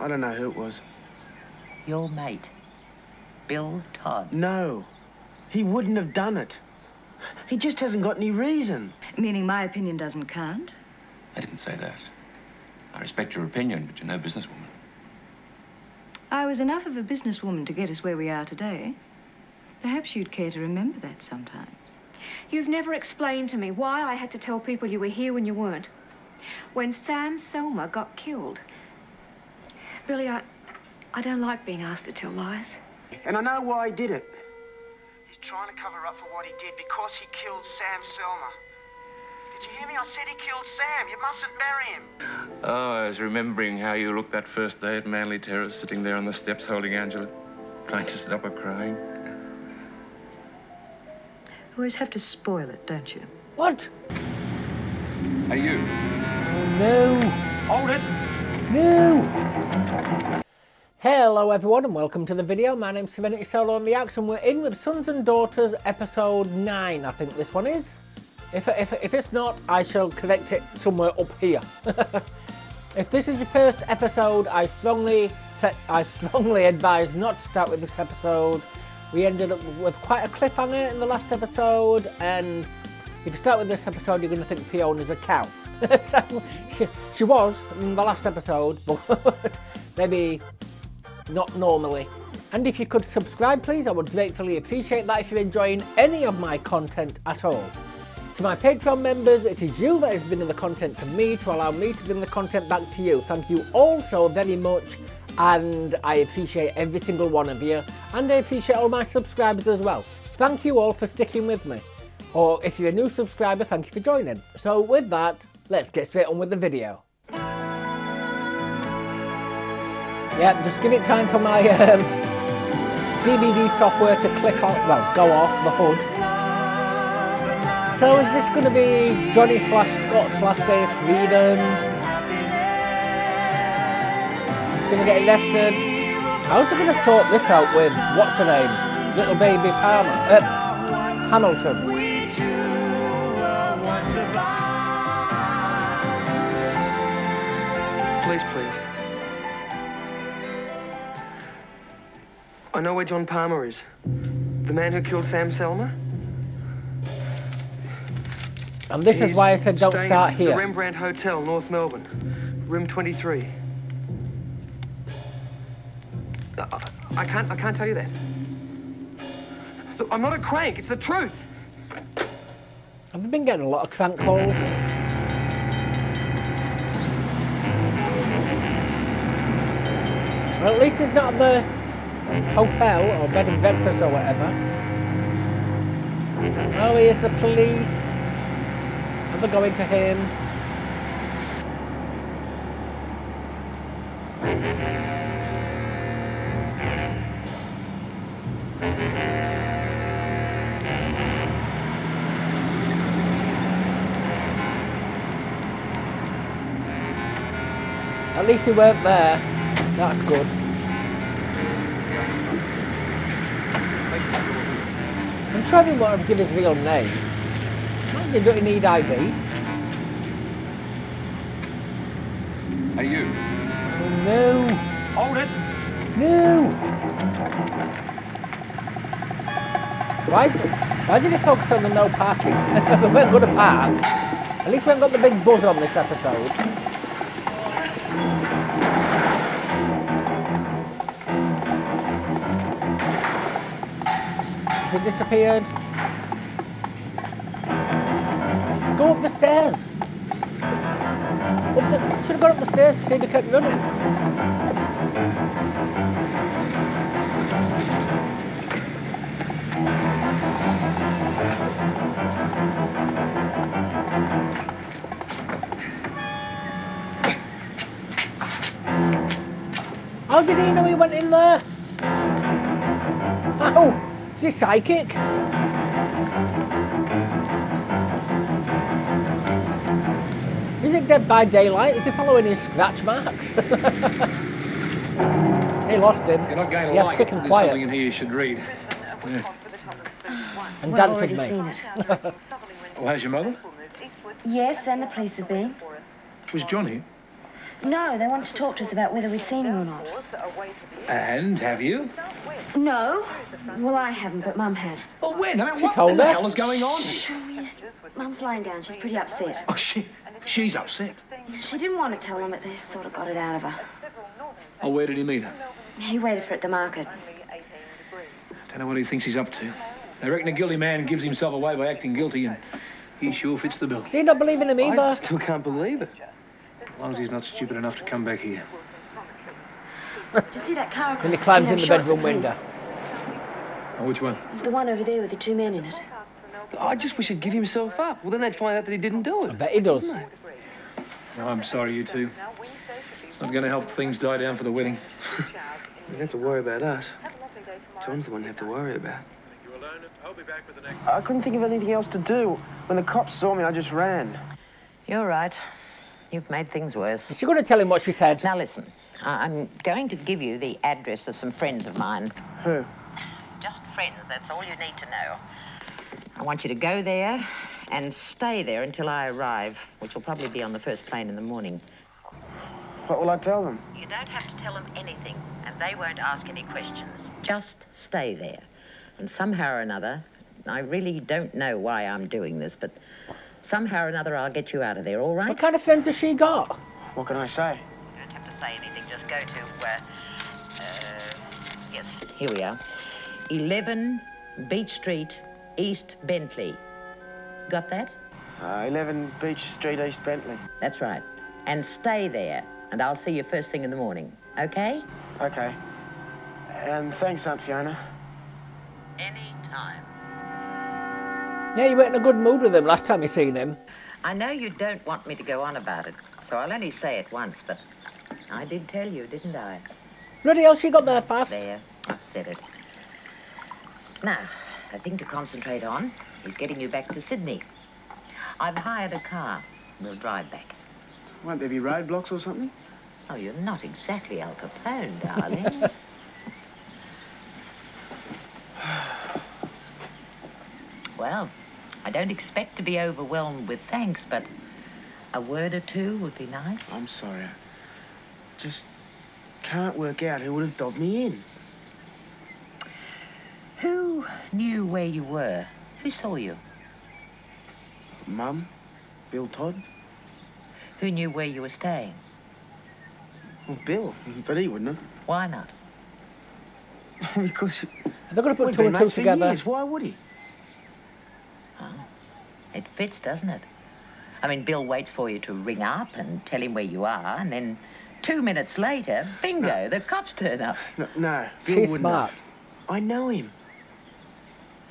I don't know who it was. Your mate, Bill Todd. No, he wouldn't have done it. He just hasn't got any reason. Meaning my opinion doesn't count? I didn't say that. I respect your opinion, but you're no businesswoman. I was enough of a businesswoman to get us where we are today. Perhaps you'd care to remember that sometimes. You've never explained to me why I had to tell people you were here when you weren't. When Sam Selma got killed. Billy, I don't like being asked to tell lies. And I know why he did it. He's trying to cover up for what he did because he killed Sam Selma. Did you hear me? I said he killed Sam. You mustn't bury him. Oh, I was remembering how you looked that first day at Manly Terrace, sitting there on the steps holding Angela, trying to stop her crying. You always have to spoil it, don't you? What? Are you? Oh, no. Hold it. No! Hello everyone and welcome to the video. My name's Serenity Solo on the Axe and we're in with Sons and Daughters episode 9, I think this one is. If it's not, I shall correct it somewhere up here. If this is your first episode, I strongly advise not to start with this episode. We ended up with quite a cliffhanger in the last episode, and if you start with this episode, you're going to think Fiona's a cow. So, she was in the last episode, but maybe not normally. And if you could subscribe, please, I would gratefully appreciate that if you're enjoying any of my content at all. To my Patreon members, it is you that is bringing the content to me to allow me to bring the content back to you. Thank you all so very much, and I appreciate every single one of you, and I appreciate all my subscribers as well. Thank you all for sticking with me. Or if you're a new subscriber, thank you for joining. So with that, let's get straight on with the video. Yeah, just give it time for my DVD software to click on, well, go off the hood. So is this going to be Johnny / Scott / Day of Freedom? He's going to get arrested. How's he going to sort this out with, what's her name? Little baby Palmer, Hamilton. Please. I know where John Palmer is. The man who killed Sam Selma. And this is why I said don't start here. The Rembrandt Hotel, North Melbourne, room 23. I can't tell you that. Look, I'm not a crank. It's the truth. Have you been getting a lot of crank calls? Well, at least it's not at the hotel or bed and breakfast or whatever. Oh, here's the police. Have a go into him. At least he weren't there. That's good. I'm sure I didn't want to give his real name. Mind you, don't you need ID? Are you? Oh no! Hold it! No! Why did he focus on the no parking? They weren't going to park. At least we haven't got the big buzz on this episode. Has it disappeared? Go up the stairs! Should have gone up the stairs because he'd have kept running. How did he know he went in there? How? Is he psychic? Is it Dead by Daylight? Is he following his scratch marks? He lost him. You're not going to yeah, like quick it. and There's quiet. something in here you should read. Yeah. And dance with me. Seen it. Oh, how's your mother? Yes, and the police have been. Was Johnny? No, they wanted to talk to us about whether we'd seen him or not. And have you? No. Well, I haven't, but Mum has. Well, when? I mean, She what told the her. hell is going on here? Shh, Mum's lying down. She's pretty upset. Oh, she's upset. She didn't want to tell them, but they sort of got it out of her. Oh, where did he meet her? He waited for her at the market. Don't know what he thinks he's up to. I reckon a guilty man gives himself away by acting guilty, and he sure fits the bill. Do you not believe in him either? I still can't believe it. As long as he's not stupid enough to come back here. Did you see that car across And he the climbs street? in the I'm sure it's bedroom the police. window. Oh, which one? The one over there with the 2 men in it. I just wish he'd give himself up. Well, then they'd find out that he didn't do I it. bet he does. No, I'm sorry, you two. It's not going to help things die down for the wedding. You don't have to worry about us. John's the one you have to worry about. I couldn't think of anything else to do. When the cops saw me, I just ran. You're right. You've made things worse. Is she going to tell him what she said? Now listen, I'm going to give you the address of some friends of mine. Who? Just friends, that's all you need to know. I want you to go there and stay there until I arrive, which will probably be on the first plane in the morning. What will I tell them? You don't have to tell them anything, and they won't ask any questions. Just stay there. And somehow or another, I really don't know why I'm doing this, but somehow or another I'll get you out of there, all right? What kind of friends has she got? What can I say? You don't have to say anything, just go to, yes, here we are. 11 Beach Street, East Bentley. Got that? 11 Beach Street, East Bentley. That's right. And stay there, and I'll see you first thing in the morning, okay? Okay. And thanks, Aunt Fiona. Anytime. Yeah, you weren't in a good mood with him last time you seen him. I know you don't want me to go on about it, so I'll only say it once, but I did tell you, didn't I? Bloody hell, she got there fast. There, I've said it. Now, the thing to concentrate on is getting you back to Sydney. I've hired a car. We'll drive back. Won't there be roadblocks or something? Oh, you're not exactly Al Capone, darling. Well, I don't expect to be overwhelmed with thanks, but a word or two would be nice. I'm sorry. Just can't work out who would have dobbed me in. Who knew where you were? Who saw you? Mum? Bill Todd? Who knew where you were staying? Well, Bill. But he wouldn't Why not? have. Because They're going to put we've two been and two mates for together. years. Why would he? Oh, it fits, doesn't it? I mean, Bill waits for you to ring up and tell him where you are, and then 2 minutes later, bingo, the cops turn up. No, Bill She's wouldn't smart. have. I know him.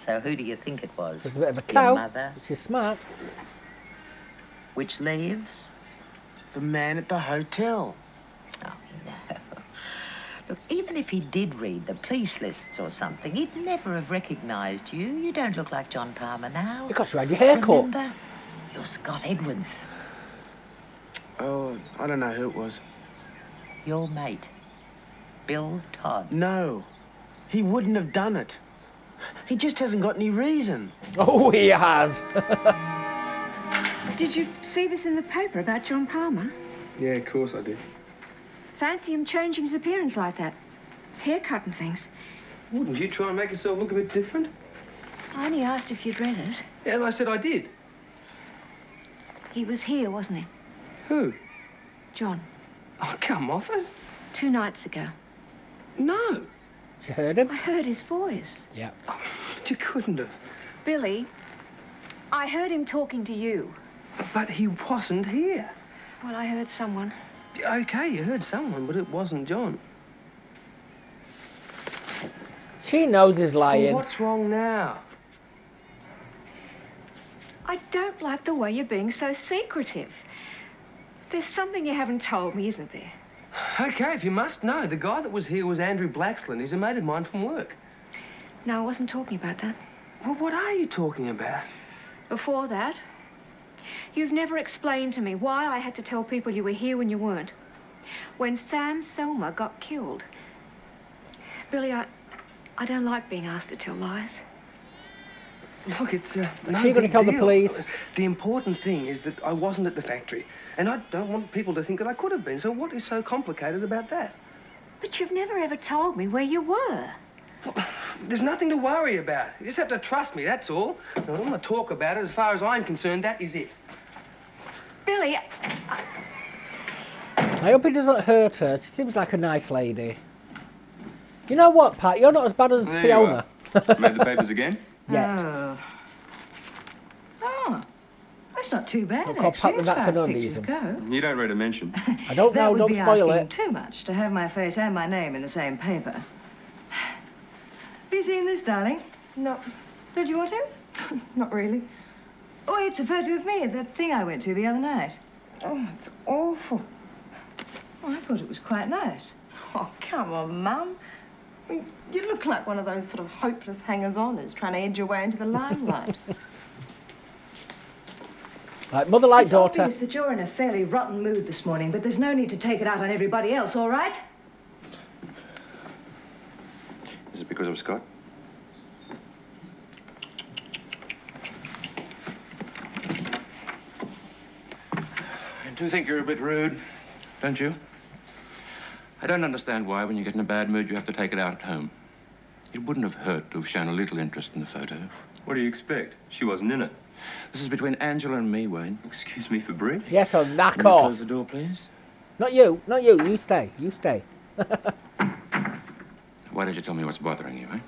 So who do you think it was? She's a bit of a Your cow. mother? She's smart. Which leaves? The man at the hotel. Oh, no. Look, even if he did read the police lists or something, he'd never have recognised you. You don't look like John Palmer now. Because you had your hair cut. Remember? You're Scott Edwards. Oh, I don't know who it was. Your mate, Bill Todd. No, he wouldn't have done it. He just hasn't got any reason. Oh, he has. Did you see this in the paper about John Palmer? Yeah, of course I did. Fancy him changing his appearance like that. His haircut and things. Wouldn't you try and make yourself look a bit different? I only asked if you'd read it. Yeah, and I said I did. He was here, wasn't he? Who? John. Oh, come off it. 2 nights ago. No. She heard him? I heard his voice. Yeah. But you couldn't have. Billy, I heard him talking to you. But he wasn't here. Well, I heard someone. Okay, you heard someone, but it wasn't John. She knows he's Well, lying. what's wrong now? I don't like the way you're being so secretive. There's something you haven't told me, isn't there? Okay, if you must know, the guy that was here was Andrew Blaxland. He's a mate of mine from work. No, I wasn't talking about that. Well, what are you talking about? Before that, you've never explained to me why I had to tell people you were here when you weren't. When Sam Selma got killed. Billy, I don't like being asked to tell lies. Look, it's no Is she going to tell the deal. police? The important thing is that I wasn't at the factory, and I don't want people to think that I could have been. So what is so complicated about that? But you've never ever told me where you were. Well, there's nothing to worry about. You just have to trust me, that's all. I don't want to talk about it. As far as I'm concerned, that is it. Billy, I hope it doesn't hurt her. She seems like a nice lady. You know what, Pat? You're not as bad as There Fiona. you are. Made the papers again? Yet. Oh, that's not too bad, I'll call actually, Pat with as that far for as no pictures reason. go. You don't read a mention. I don't That know, would don't be spoil asking it. too much to have my face and my name in the same paper. Have you seen this, darling? no, Did you want to? not really. Oh, it's a photo of me at that thing I went to the other night. Oh, it's awful. Oh, I thought it was quite nice. Oh, come on, Mum. I mean, you look like one of those sort of hopeless hangers-oners trying to edge your way into the limelight. Like mother, like It's daughter. obvious that you're in a fairly rotten mood this morning, but there's no need to take it out on everybody else, all right? Is it because of Scott? I do think you're a bit rude, don't you? I don't understand why, when you get in a bad mood, you have to take it out at home. It wouldn't have hurt to have shown a little interest in the photo. What do you expect? She wasn't in it. This is between Angela and me, Wayne. Excuse me for brief? Yes, so knock Can you off. close the door, please? Not you, not you. You stay, you stay. Why did you tell me what's bothering you, eh?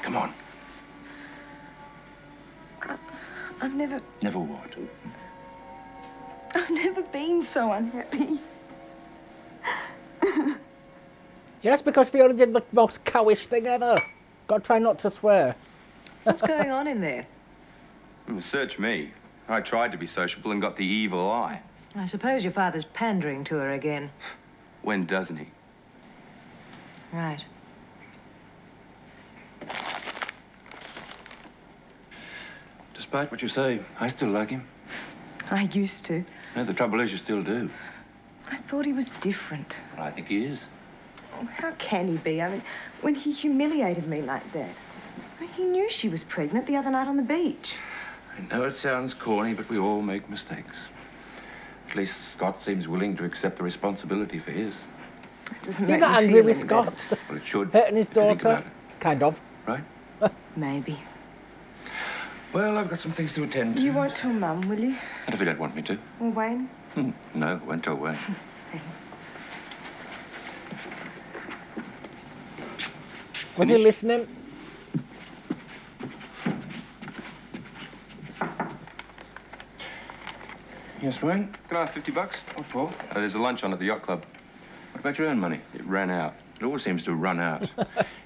Come on. I've never What? I've never been so unhappy. Yes, because Fiona did the most cowish thing ever. Gotta try not to swear. What's going on in there? Search me. I tried to be sociable and got the evil eye. I suppose your father's pandering to her again. When doesn't he? Right. Despite what you say, I still like him. I used to. No, the trouble is you still do. I thought he was different. Well, I think he is. Oh, how can he be? I mean, when he humiliated me like that. He knew she was pregnant the other night on the beach. I know it sounds corny, but we all make mistakes. At least Scott seems willing to accept the responsibility for his. That doesn't Is he make not me angry feel with any Scott? Well, it should. Hurting his if you think daughter? about it, Kind of. right? better. Maybe. Well, I've got some things to attend to. You won't tell Mum, will you? And if you don't want me to? Or Wayne? No, won't tell Wayne. Thanks. Was he listening? Yes, Wayne? Can I have $50? What for? There's a lunch on at the yacht club. What about your own money? It ran out. It always seems to run out.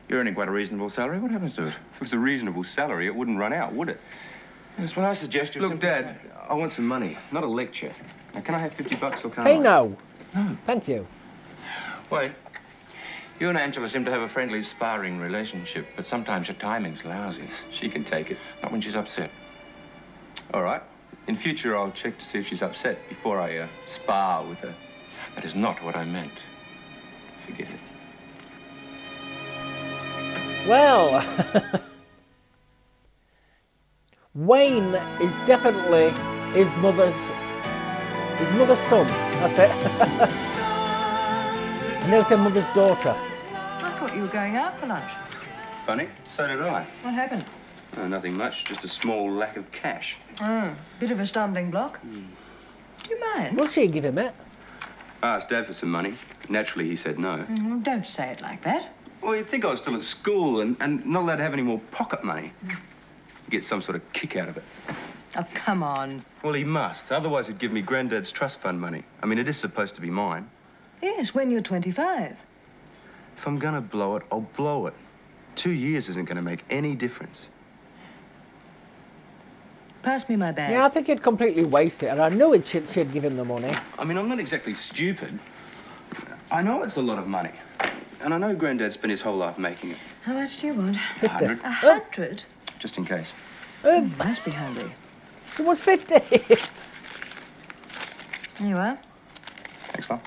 You're earning quite a reasonable salary. What happens to it? If it was a reasonable salary, it wouldn't run out, would it? Yes, well, I suggest you Look, simply- Dad, I want some money, not a lecture. Now, can I have $50 or can't Say I? no. No. Thank you. Wayne, you and Angela seem to have a friendly sparring relationship, but sometimes your timing's lousy. She can take it. Not when she's upset. All right. In future, I'll check to see if she's upset before I spar with her. That is not what I meant. Forget it. Well, Wayne is definitely his mother's son. That's it. I nearly said mother's daughter. I thought you were going out for lunch. Funny, so did I. What happened? Oh, nothing much, just a small lack of cash. Bit of a stumbling block. Do you mind? Will she give him it? I asked Dad for some money. Naturally, he said no. Don't say it like that. Well, you'd think I was still at school and not allowed to have any more pocket money. Get some sort of kick out of it. Oh, come on. Well, he must. Otherwise, he'd give me Granddad's trust fund money. I mean, it is supposed to be mine. Yes, when you're 25. If I'm gonna blow it, I'll blow it. 2 years isn't gonna make any difference. Pass me my bag. Yeah, I think he'd completely waste it, and I knew she'd give him the money. I mean, I'm not exactly stupid. I know it's a lot of money. And I know Granddad spent his whole life making it. How much do you want? 50. 100? Just in case. Must be hungry. It was 50. Here you are. Thanks, Mum.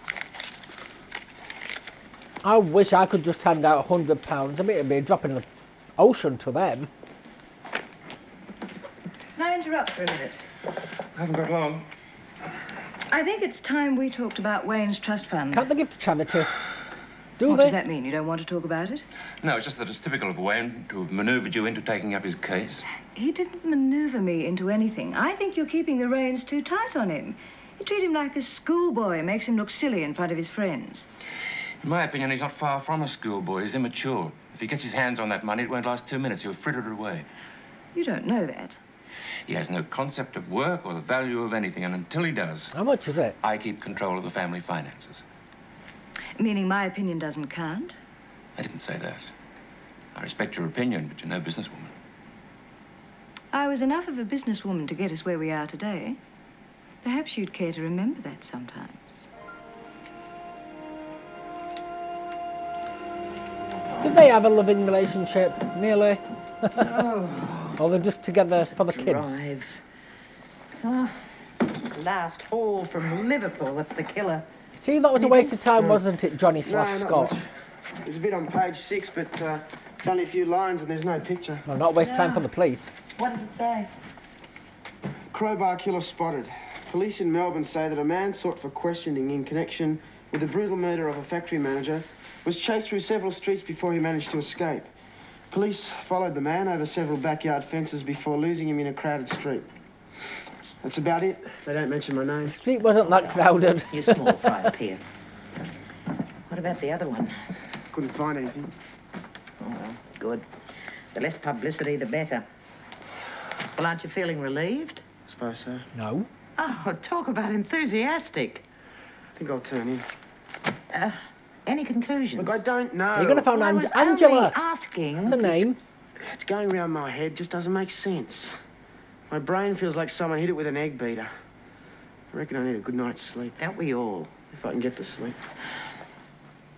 I wish I could just hand out £100. I mean, it'd be a drop in the ocean to them. interrupt for a minute? I haven't got long. I think it's time we talked about Wayne's trust fund. Can't they give to charity? Do What they? does that mean? You don't want to talk about it? No, it's just that it's typical of Wayne to have manoeuvred you into taking up his case. He didn't maneuver me into anything. I think you're keeping the reins too tight on him. You treat him like a schoolboy, makes him look silly in front of his friends. In my opinion, he's not far from a schoolboy. He's immature. If he gets his hands on that money, it won't last 2 minutes. He'll fritter it away. You don't know that. He has no concept of work or the value of anything, and until he does, How much is it? I keep control of the family finances. Meaning my opinion doesn't count? I didn't say that. I respect your opinion, but you're no businesswoman. I was enough of a businesswoman to get us where we are today. Perhaps you'd care to remember that sometimes. Did they have a loving relationship? Nearly? Oh, Or they're just together for the kids? drive. Oh, last haul from Liverpool, that's the killer. See, that was a waste of time, wasn't it, Johnny / No, not Scott? much. There's a bit on page 6, but it's only a few lines and there's no picture. Well, not waste time for the police. What does it say? Crowbar killer spotted. Police in Melbourne say that a man sought for questioning in connection with the brutal murder of a factory manager was chased through several streets before he managed to escape. Police followed the man over several backyard fences before losing him in a crowded street. That's about it. They don't mention my name. The street wasn't that crowded. You small fry up here. What about the other one? Couldn't find anything. Oh, well, good. The less publicity, the better. Well, aren't you feeling relieved? I suppose so. No. Oh, talk about enthusiastic. I think I'll turn in. Any conclusions? Look, I don't know. You're going to find Well, I was Angela. only asking. That's the name. It's going round my head, just doesn't make sense. My brain feels like someone hit it with an egg beater. I reckon I need a good night's sleep, Don't we all? if I can get to sleep.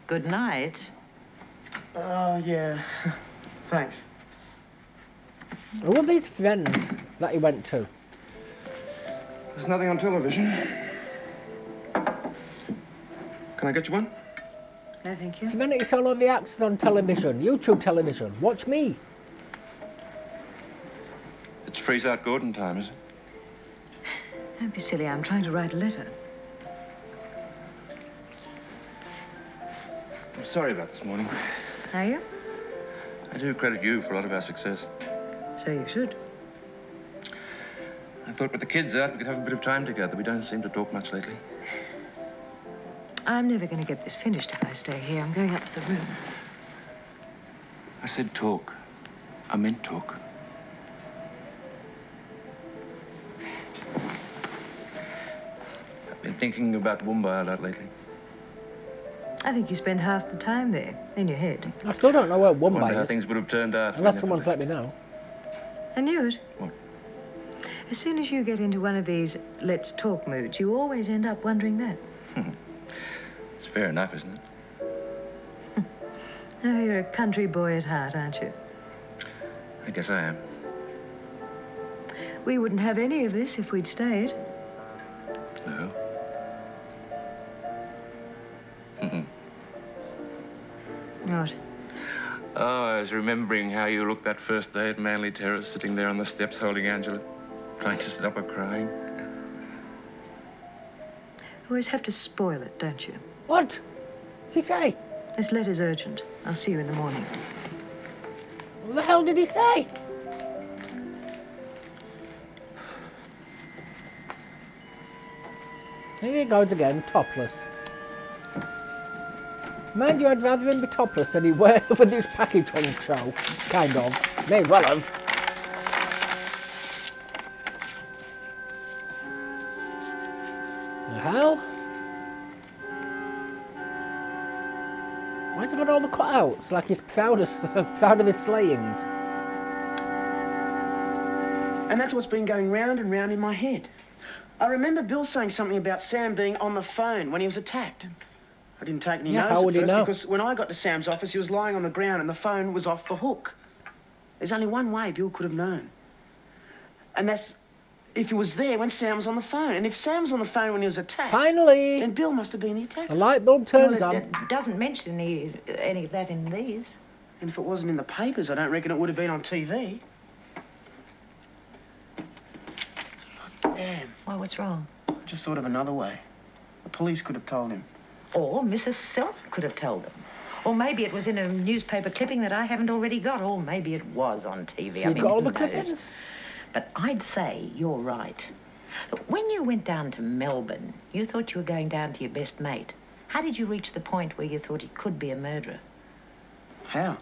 Good night. Oh, yeah. Thanks. Who were these friends that he went to? There's nothing on television. Can I get you one? No, thank you. Serenity Solo the Acts on television, YouTube television. Watch me. It's freeze out Gordon time, is it? Don't be silly, I'm trying to write a letter. I'm sorry about this morning. Are you? I do credit you for a lot of our success. So you should. I thought with the kids out, we could have a bit of time together. We don't seem to talk much lately. I'm never going to get this finished if I stay here. I'm going up to the room. I said talk. I meant talk. I've been thinking about Mumbai a lot lately. I think you spend half the time there, in your head. I still don't know where I wonder how Mumbai is. things would have turned out. Unless someone's let me know. I knew it. What? As soon as you get into one of these let's talk moods, you always end up wondering that. It's fair enough, isn't it? Oh, you're a country boy at heart, aren't you? I guess I am. We wouldn't have any of this if we'd stayed. No. What? Oh, I was remembering how you looked that first day at Manly Terrace, sitting there on the steps holding Angela, trying to stop her crying. You always have to spoil it, don't you? What? What's he say? This letter's urgent. I'll see you in the morning. What the hell did he say? Here he goes again, topless. Mind you, I'd rather him be topless than he wear with his package hunk show. Kind of. May as well have. The hell? Why's he got all the cutouts? Like he's proud of his slayings. And that's what's been going round and round in my head. I remember Bill saying something about Sam being on the phone when he was attacked. I didn't take any notice how would at he first know? because when I got to Sam's office, he was lying on the ground and the phone was off the hook. There's only one way Bill could have known. And that's if he was there when Sam was on the phone. And if Sam was on the phone when he was attacked... Finally! Then Bill must have been the The attacker. light bulb turns Well, on. it doesn't mention any of that in these. And if it wasn't in the papers, I don't reckon it would have been on TV. Damn. Why, what's wrong? I just thought of another way. The police could have told him. Or Mrs. Self could have told them. Or maybe it was in a newspaper clipping that I haven't already got. Or maybe it was on TV. She's got all the who knows? clippings. But I'd say you're right. But when you went down to Melbourne, you thought you were going down to your best mate. How did you reach the point where you thought he could be a murderer? How?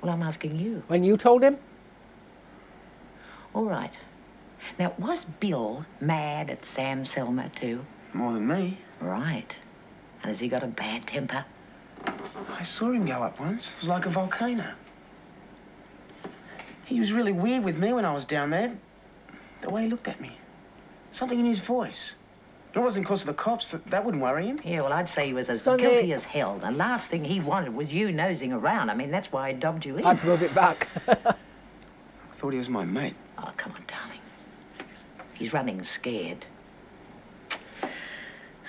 Well, I'm asking you. When you told him? All right. Now, was Bill mad at Sam Selma, too? More than me. Right. And has he got a bad temper? I saw him go up once. It was like a volcano. He was really weird with me when I was down there. The way he looked at me. Something in his voice. It wasn't because of the cops. That wouldn't worry him. Yeah, well, I'd say he was as So guilty as hell. The last thing he wanted was you nosing around. I mean, that's why I dobbed you in. I had to move it back. I thought he was my mate. Oh, come on, darling. He's running scared.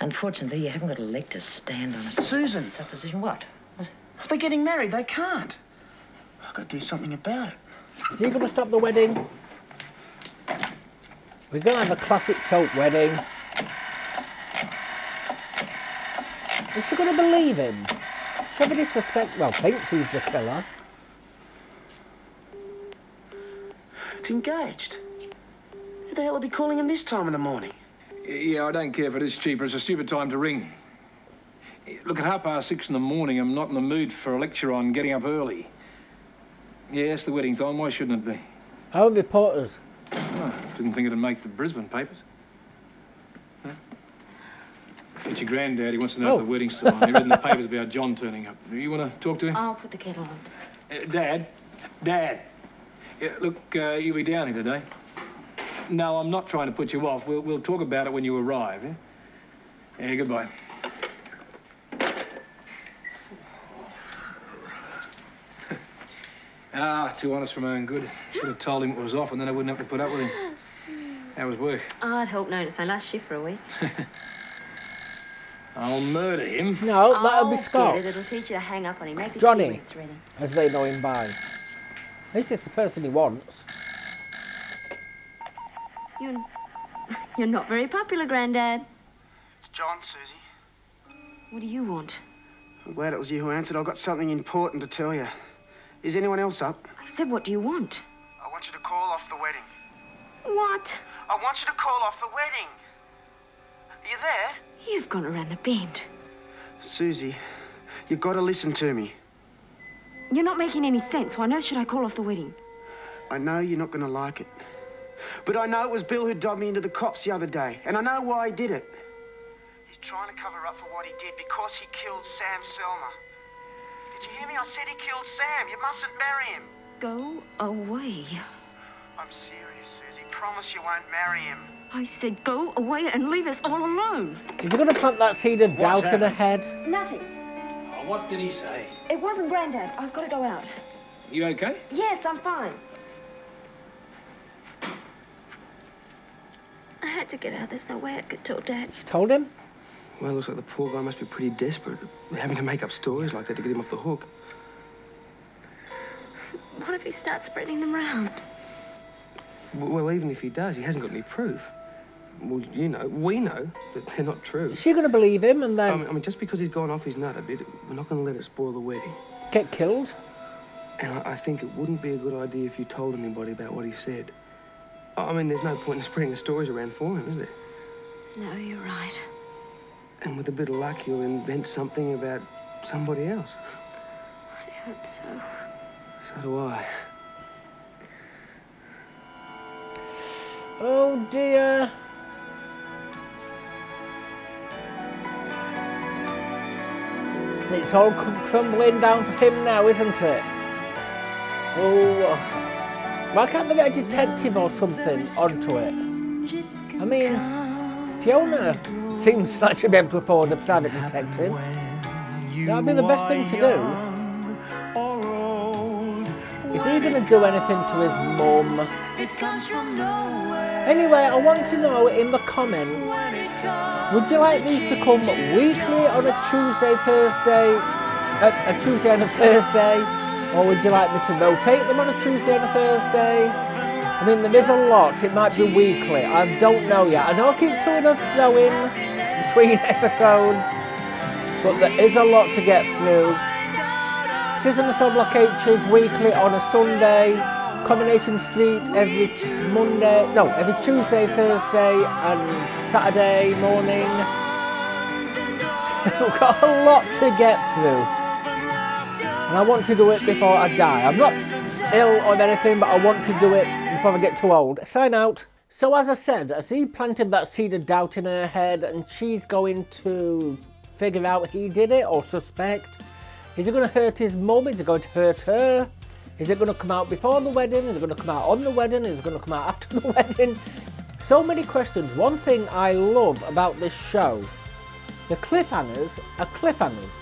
Unfortunately, you haven't got a leg to stand on. Susan. Supposition. What? If they're getting married, they can't. I've got to do something about it. Is he going to stop the wedding? We're going to have a classic soap wedding. Is she going to believe him? Somebody thinks he's the killer. It's engaged. Who the hell will be calling him this time of the morning? Yeah, I don't care if it is cheaper. It's a stupid time to ring. Look, at 6:30 in the morning, I'm not in the mood for a lecture on getting up early. Yes, the wedding time. Why shouldn't it be? Our reporters. Oh, didn't think it'd make the Brisbane papers. Huh? It's your granddad. He wants to know if the wedding's still on. He read in the papers about John turning up. You want to talk to him? I'll put the kettle on. Dad. Yeah, look, you'll be down here today. No, I'm not trying to put you off. We'll talk about it when you arrive, eh? Yeah, goodbye. Too honest for my own good. Should have told him it was off and then I wouldn't have to put up with him. How was work? Oh, I'd hope not. It's my last shift for a week. I'll murder him. No, that'll be Get Scott. it. It'll teach you to hang up on him. Make the Johnny. tea when it's ready. As they know him by. At least it's the person he wants. You're not very popular, Grandad. It's John, Susie. What do you want? I'm glad it was you who answered. I've got something important to tell you. Is anyone else up? I said, what do you want? I want you to call off the wedding. What? I want you to call off the wedding. Are you there? You've gone around the bend. Susie, you've got to listen to me. You're not making any sense. Why on earth should I call off the wedding? I know you're not going to like it. But I know it was Bill who dobbed me into the cops the other day. And I know why he did it. He's trying to cover up for what he did because he killed Sam Selma. Did you hear me? I said he killed Sam. You mustn't marry him. Go away. I'm serious, Susie. Promise you won't marry him. I said go away and leave us all alone. Is he going to plant that seed of doubt in her head? Nothing. Oh, what did he say? It wasn't Grandad. I've got to go out. You okay? Yes, I'm fine. I had to get out. There's no way I could tell Dad. She told him? Well, it looks like the poor guy must be pretty desperate, having to make up stories like that to get him off the hook. What if he starts spreading them around? Well, even if he does, he hasn't got any proof. Well, you know, we know that they're not true. Is she going to believe him and then I mean, just because he's gone off his nut a bit, we're not going to let it spoil the wedding. get killed? And I think it wouldn't be a good idea if you told anybody about what he said. I mean, there's no point in spreading the stories around for him, is there? No, you're right. And with a bit of luck, you'll invent something about somebody else. I hope so. So do I. Oh dear. It's all crumbling down for him now, isn't it? Oh, why can't they get a detective or something onto it? I mean, Fiona seems like she'll be able to afford a private detective. That'd be the best thing to do. Is he going to do anything to his mum? Anyway, I want to know in the comments, would you like these to come weekly on a Tuesday, Thursday, a Tuesday and a Thursday? Or would you like me to rotate them on a Tuesday and a Thursday? I mean, there is a lot. It might be weekly. I don't know yet. I know I keep two enough throwing between episodes, but there is a lot to get through. Season of Soul Block H is weekly on a Sunday. Combination Street every Tuesday, Thursday and Saturday morning. We've got a lot to get through. And I want to do it before I die. I'm not ill or anything, but I want to do it before I get too old. Sign out. So as I said, as he planted that seed of doubt in her head and she's going to figure out he did it or suspect, is it going to hurt his mum? Is it going to hurt her? Is it going to come out before the wedding? Is it going to come out on the wedding? Is it going to come out after the wedding? So many questions. One thing I love about this show, the cliffhangers are cliffhangers.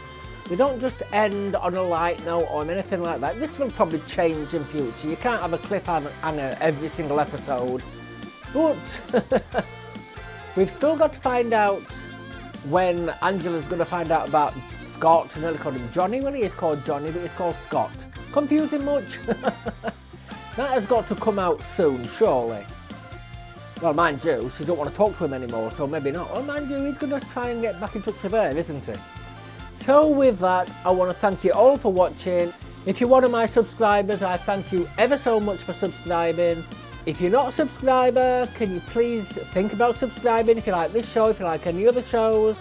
They don't just end on a light note or anything like that. This will probably change in future. You can't have a cliffhanger every single episode. But we've still got to find out when Angela's going to find out about Scott. I nearly called him Johnny. Well, he is called Johnny, but he's called Scott. Confusing much? That has got to come out soon, surely. Well, mind you, she don't want to talk to him anymore, so maybe not. Well, mind you, he's going to try and get back in touch with her, isn't he? So with that, I want to thank you all for watching. If you're one of my subscribers, I thank you ever so much for subscribing. If you're not a subscriber, can you please think about subscribing if you like this show, if you like any other shows.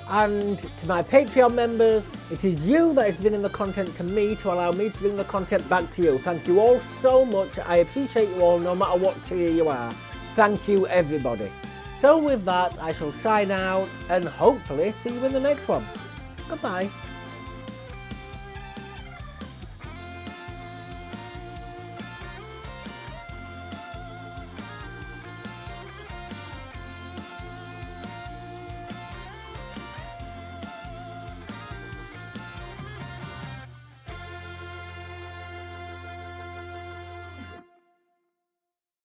And to my Patreon members, it is you that is bringing the content to me to allow me to bring the content back to you. Thank you all so much. I appreciate you all no matter what tier you are. Thank you everybody. So with that, I shall sign out and hopefully see you in the next one. Goodbye.